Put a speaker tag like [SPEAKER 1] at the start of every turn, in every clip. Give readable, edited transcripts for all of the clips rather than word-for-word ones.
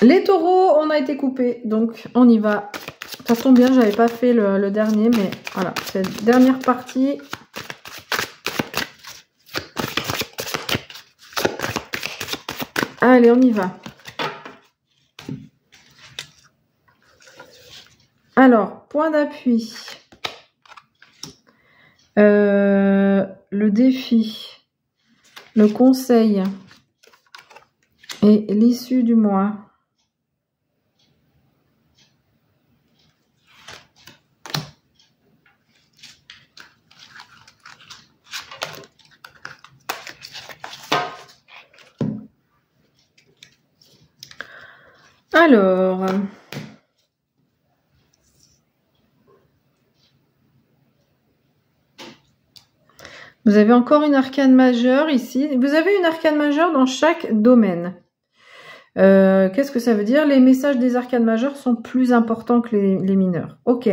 [SPEAKER 1] Les taureaux, on a été coupés, donc on y va. Ça tombe bien, j'avais pas fait le dernier, mais voilà, cette dernière partie. Allez, on y va. Alors, point d'appui. Le défi. Le conseil. Et l'issue du mois. Alors, vous avez encore une arcane majeure ici. Vous avez une arcane majeure dans chaque domaine. Qu'est-ce que ça veut dire? Les messages des arcanes majeures sont plus importants que les mineurs. Ok.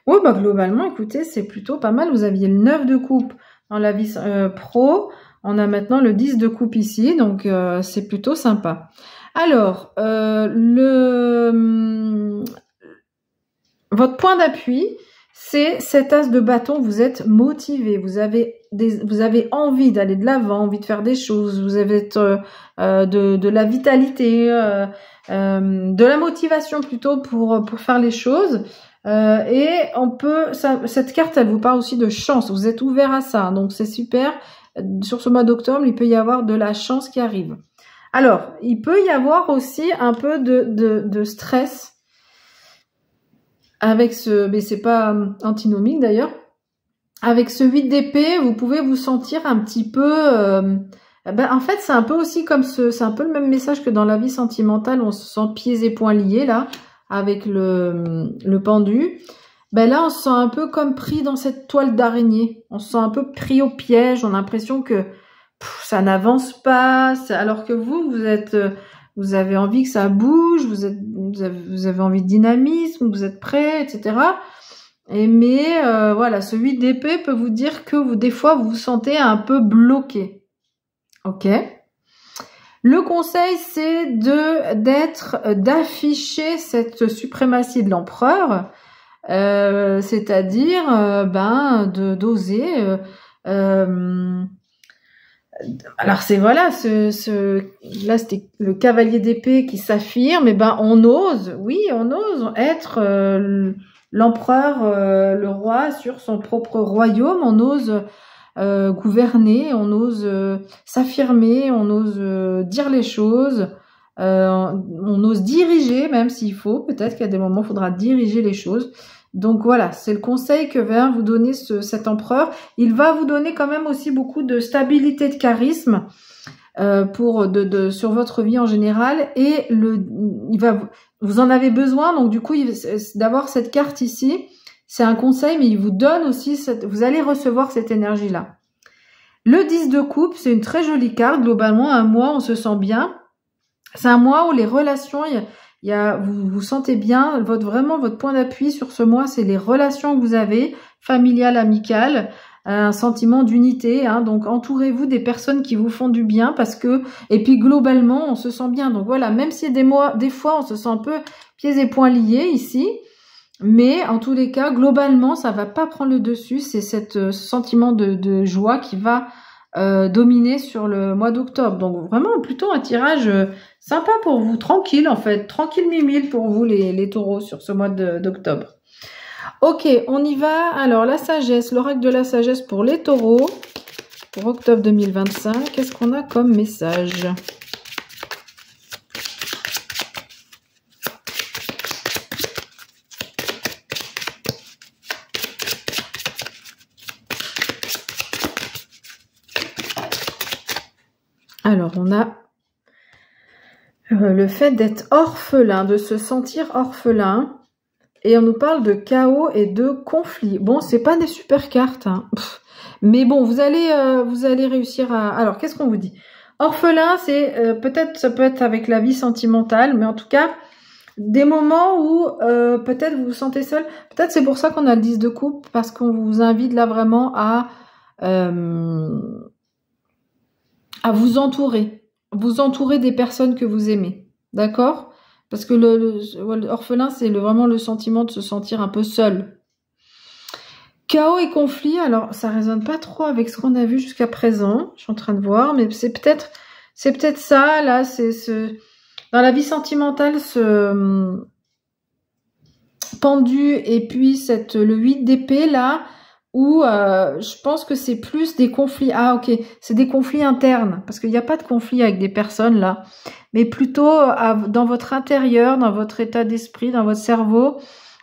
[SPEAKER 1] Oui, bah globalement, écoutez, c'est plutôt pas mal. Vous aviez le 9 de coupe dans la vie pro. On a maintenant le 10 de coupe ici, donc c'est plutôt sympa. Alors, votre point d'appui, c'est cet as de bâton. Vous êtes motivé, vous avez envie d'aller de l'avant, envie de faire des choses, vous avez de la vitalité, de la motivation plutôt pour faire les choses. Et cette carte, elle vous parle aussi de chance. Vous êtes ouvert à ça, donc c'est super. Sur ce mois d'octobre, il peut y avoir de la chance qui arrive. Alors, il peut y avoir aussi un peu de stress avec mais c'est pas antinomique d'ailleurs. Avec ce 8 d'épée, vous pouvez vous sentir un petit peu... en fait, c'est un peu aussi comme c'est un peu le même message que dans la vie sentimentale, on se sent pieds et poings liés là, avec le pendu. Là, on se sent un peu comme pris dans cette toile d'araignée. On se sent un peu pris au piège. On a l'impression que ça n'avance pas, alors que vous avez envie que ça bouge, vous avez envie de dynamisme, vous êtes prêt, etc. Mais voilà, ce 8 d'épée peut vous dire que des fois vous vous sentez un peu bloqué. Ok. Le conseil, c'est d'afficher cette suprématie de l'empereur, c'est-à-dire d'oser. Alors c'est voilà, là c'était le cavalier d'épée qui s'affirme, et on ose être l'empereur, le roi sur son propre royaume, on ose gouverner, on ose s'affirmer, on ose dire les choses, on ose diriger même s'il faut, peut-être qu'à des moments il faudra diriger les choses. Donc voilà, c'est le conseil que vient vous donner cet empereur. Il va vous donner quand même aussi beaucoup de stabilité, de charisme sur votre vie en général. Et vous en avez besoin, donc du coup, d'avoir cette carte ici, c'est un conseil, mais il vous donne aussi, vous allez recevoir cette énergie-là. Le 10 de coupe, c'est une très jolie carte. Globalement, un mois, on se sent bien. C'est un mois où les relations... vous sentez bien, vraiment votre point d'appui sur ce mois, c'est les relations que vous avez, familiales, amicales, un sentiment d'unité, hein, donc entourez-vous des personnes qui vous font du bien et puis globalement, on se sent bien. Donc voilà, même si des fois, on se sent un peu pieds et poings liés ici, mais en tous les cas, globalement, ça va pas prendre le dessus, c'est ce sentiment de joie qui va dominer sur le mois d'octobre. Donc vraiment plutôt un tirage sympa pour vous, tranquille en fait, tranquille mimile pour vous les taureaux sur ce mois d'octobre. Ok, on y va. Alors la sagesse, l'oracle de la sagesse pour les taureaux pour octobre 2025. Qu'est-ce qu'on a comme message ? Alors, on a le fait d'être orphelin, de se sentir orphelin. Et on nous parle de chaos et de conflit. Bon, c'est pas des super cartes, hein. Mais bon, vous allez réussir à... Alors, qu'est-ce qu'on vous dit? Orphelin, c'est ça peut être avec la vie sentimentale, mais en tout cas, des moments où peut-être vous vous sentez seul. Peut-être c'est pour ça qu'on a le 10 de coupe, parce qu'on vous invite là vraiment à vous entourer des personnes que vous aimez, d'accord? Parce que l'orphelin, c'est vraiment le sentiment de se sentir un peu seul. Chaos et conflit, alors ça résonne pas trop avec ce qu'on a vu jusqu'à présent. Je suis en train de voir, mais c'est peut-être ça, là, dans la vie sentimentale, ce pendu, et puis le 8 d'épée, là, où je pense que c'est plus des conflits. Ah, ok, c'est des conflits internes, parce qu'il n'y a pas de conflit avec des personnes, là, mais plutôt dans votre intérieur, dans votre état d'esprit, dans votre cerveau,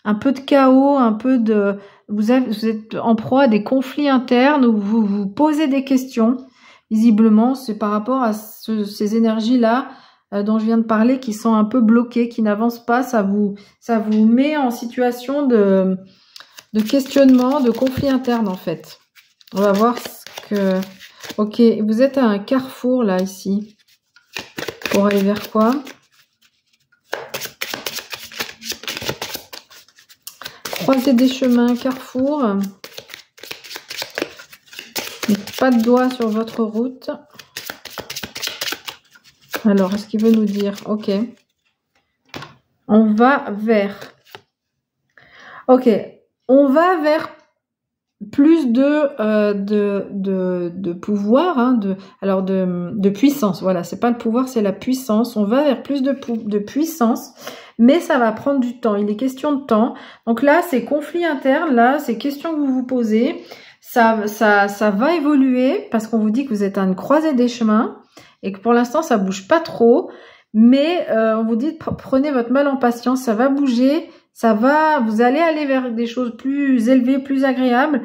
[SPEAKER 1] un peu de chaos, un peu de... Vous êtes en proie à des conflits internes où vous vous posez des questions. Visiblement, c'est par rapport à ces énergies-là dont je viens de parler, qui sont un peu bloquées, qui n'avancent pas. Ça vous met en situation de questionnement, de conflit interne, en fait. On va voir ce que... Ok, vous êtes à un carrefour, là, ici. Pour aller vers quoi? Croisée des chemins, carrefour. Pas de doigt sur votre route. Alors, est-ce qu'il veut nous dire? Ok. On va vers... Ok. On va vers plus de pouvoir, hein, de puissance. Voilà, c'est pas le pouvoir, c'est la puissance. On va vers plus de puissance, mais ça va prendre du temps. Il est question de temps. Donc là, c'est conflit interne, là, c'est questions que vous vous posez. Ça va évoluer parce qu'on vous dit que vous êtes à une croisée des chemins et que pour l'instant, ça bouge pas trop. Mais on vous dit, prenez votre mal en patience, ça va bouger. Vous allez aller vers des choses plus élevées, plus agréables,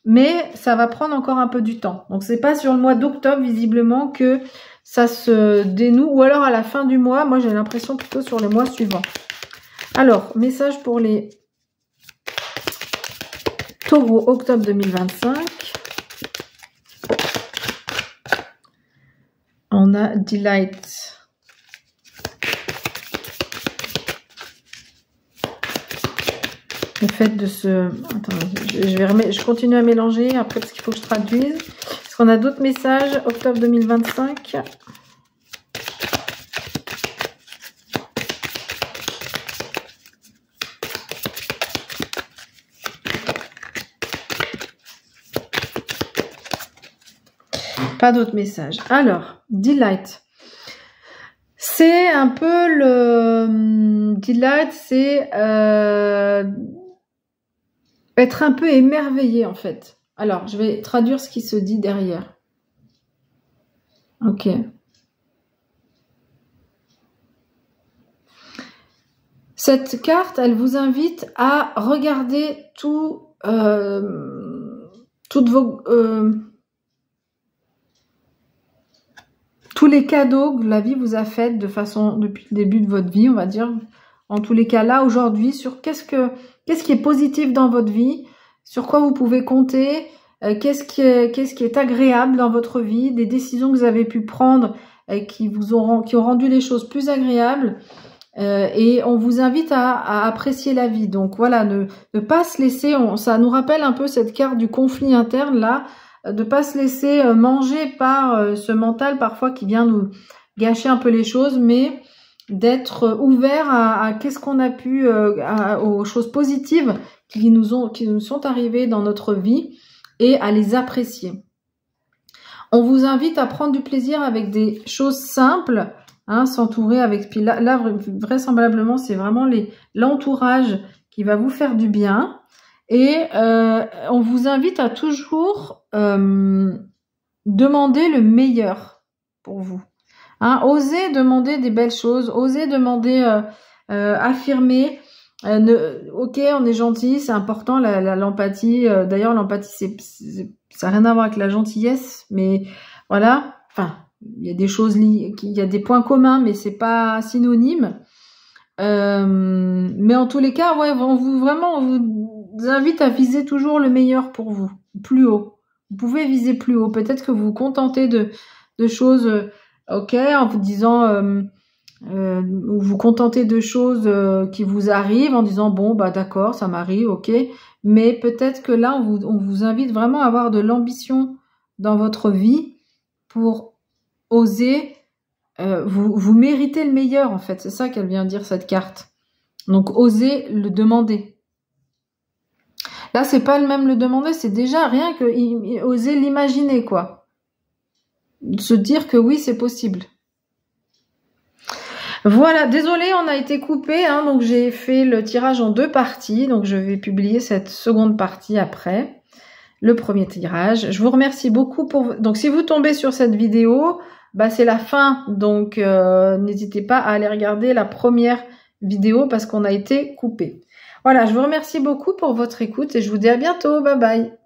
[SPEAKER 1] mais ça va prendre encore un peu du temps. Donc c'est pas sur le mois d'octobre visiblement que ça se dénoue, ou alors à la fin du mois. Moi j'ai l'impression plutôt sur les mois suivants. Alors, message pour les Taureaux, octobre 2025. On a Delight. Le fait de se... Attends, je continue à mélanger après parce qu'il faut que je traduise. Est-ce qu'on a d'autres messages? Octobre 2025. Pas d'autres messages. Alors, Delight. C'est un peu le... Delight, c'est... être un peu émerveillé, en fait. Alors, je vais traduire ce qui se dit derrière. Ok. Cette carte, elle vous invite à regarder toutes vos... tous les cadeaux que la vie vous a fait depuis le début de votre vie, on va dire. En tous les cas, là, aujourd'hui, sur qu'est-ce qui est positif dans votre vie, sur quoi vous pouvez compter, qu'est-ce qui est agréable dans votre vie, des décisions que vous avez pu prendre qui ont rendu les choses plus agréables. Et on vous invite à apprécier la vie. Donc voilà, ne pas se laisser, ça nous rappelle un peu cette carte du conflit interne là, de pas se laisser manger par ce mental parfois qui vient nous gâcher un peu les choses, mais d'être ouvert à qu'est-ce qu'on a pu, aux choses positives qui nous sont arrivées dans notre vie et à les apprécier. On vous invite à prendre du plaisir avec des choses simples, hein, s'entourer avec... Puis là, vraisemblablement, c'est vraiment l'entourage qui va vous faire du bien. Et on vous invite à toujours demander le meilleur pour vous. Hein, osez demander des belles choses, osez demander, affirmer. Ok, on est gentil, c'est important l'empathie. D'ailleurs, l'empathie, ça n'a rien à voir avec la gentillesse, mais voilà. Enfin, il y a des choses il y a des points communs, mais c'est pas synonyme. Mais en tous les cas, ouais, on vous invite à viser toujours le meilleur pour vous, plus haut. Vous pouvez viser plus haut. Peut-être que vous vous contentez de choses, ok, en vous disant, vous vous contentez de choses qui vous arrivent en disant bon bah d'accord, ça m'arrive, ok. Mais peut-être que là, on vous invite vraiment à avoir de l'ambition dans votre vie pour oser vous méritez le meilleur, en fait. C'est ça qu'elle vient dire, cette carte. Donc, osez le demander. Là, c'est pas le même le demander, c'est déjà rien que oser l'imaginer, quoi. Se dire que oui, c'est possible. Voilà, désolée, on a été coupé, hein, donc j'ai fait le tirage en 2 parties, donc je vais publier cette seconde partie après, le premier tirage. Je vous remercie beaucoup pour... Donc si vous tombez sur cette vidéo, bah c'est la fin, donc n'hésitez pas à aller regarder la première vidéo parce qu'on a été coupé. Voilà, je vous remercie beaucoup pour votre écoute et je vous dis à bientôt, bye bye.